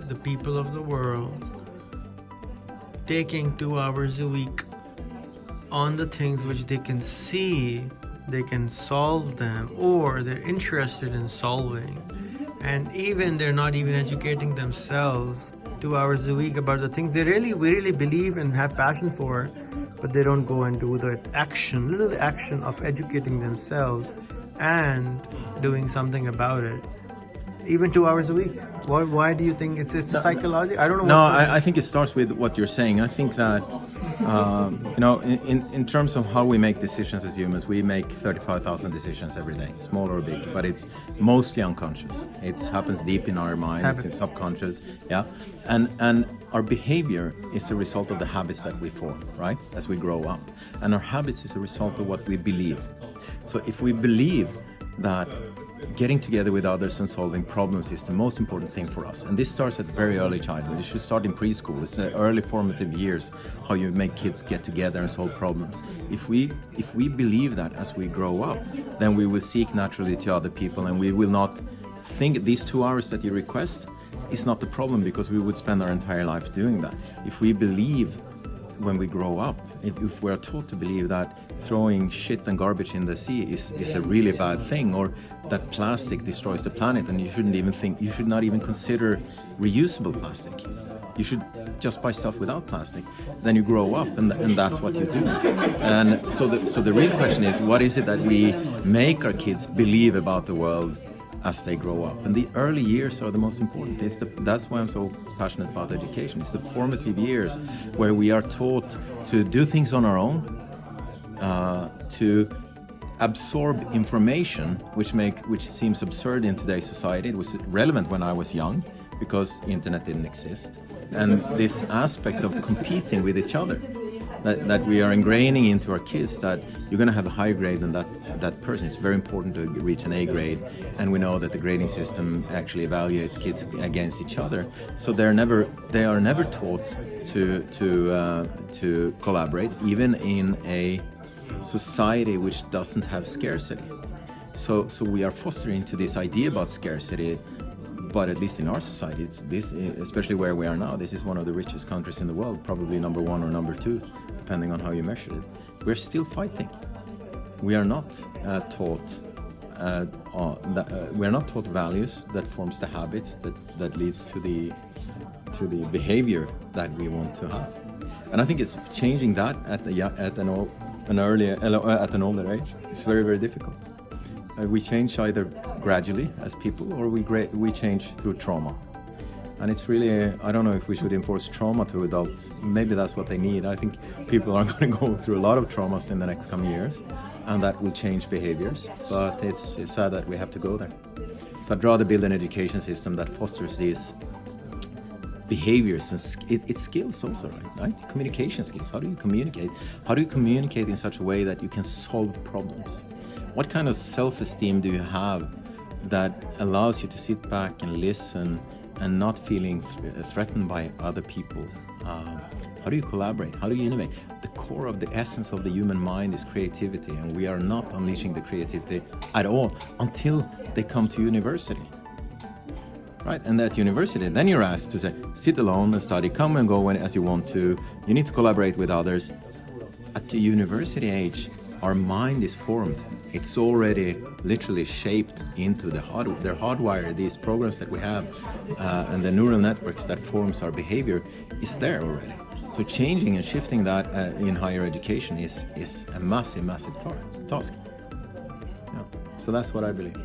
the people of the world taking 2 hours a week on the things which they can see, they can solve them, or they're interested in solving, and even they're not even educating themselves 2 hours a week about the things we really believe and have passion for, but they don't go and do the little action of educating themselves and doing something about it. Even 2 hours a week. Why do you think it's psychology? I don't know. No, I think it starts with what you're saying. I think that in terms of how we make decisions as humans, we make 35,000 decisions every day, small or big, but it's mostly unconscious. It happens deep in our minds, it's subconscious, yeah. And our behavior is a result of the habits that we form, right, as we grow up. And our habits is a result of what we believe. So if we believe that getting together with others and solving problems is the most important thing for us, and this starts at very early childhood. It should start in preschool. It's the early formative years, how you make kids get together and solve problems. If we believe that as we grow up, then we will seek naturally to other people, and we will not think these 2 hours that you request is not the problem, because we would spend our entire life doing that. If we believe when we grow up, if we're taught to believe that throwing shit and garbage in the sea is a really bad thing, or that plastic destroys the planet, and you should not even consider reusable plastic. You should just buy stuff without plastic. Then you grow up, and that's what you do. And so the real question is, what is it that we make our kids believe about the world as they grow up? And the early years are the most important. That's why I'm so passionate about education. It's the formative years where we are taught to do things on our own, to absorb information which seems absurd in today's society. It was relevant when I was young because the internet didn't exist. And this aspect of competing with each other, that we are ingraining into our kids, that you're going to have a higher grade than that person. It's very important to reach an A grade, and we know that the grading system actually evaluates kids against each other. So they are never taught to collaborate, even in a society which doesn't have scarcity. So we are fostering to this idea about scarcity. But at least in our society, especially where we are now, this is one of the richest countries in the world, probably number 1 or number 2, depending on how you measure it. We're still fighting. We are not taught values that forms the habits that leads to the behavior that we want to have. And I think it's changing that at an older age. It's very, very difficult. We change either gradually as people, or we change through trauma. And it's really, I don't know if we should enforce trauma to adults. Maybe that's what they need. I think people are going to go through a lot of traumas in the next coming years, and that will change behaviors. But it's sad that we have to go there. So I'd rather build an education system that fosters these behaviors and it's skills also, right? Communication skills. How do you communicate? How do you communicate in such a way that you can solve problems? What kind of self-esteem do you have that allows you to sit back and listen and not feeling threatened by other people? How do you collaborate? How do you innovate? The core of the essence of the human mind is creativity, and we are not unleashing the creativity at all until they come to university. Right? And at university, then you're asked to say, sit alone and study, come and go as you want to. You need to collaborate with others. At the university age, our mind is formed. It's already literally shaped into they're hardwired. These programs that we have and the neural networks that forms our behavior is there already. So changing and shifting that in higher education is a massive task. Yeah. So that's what I believe.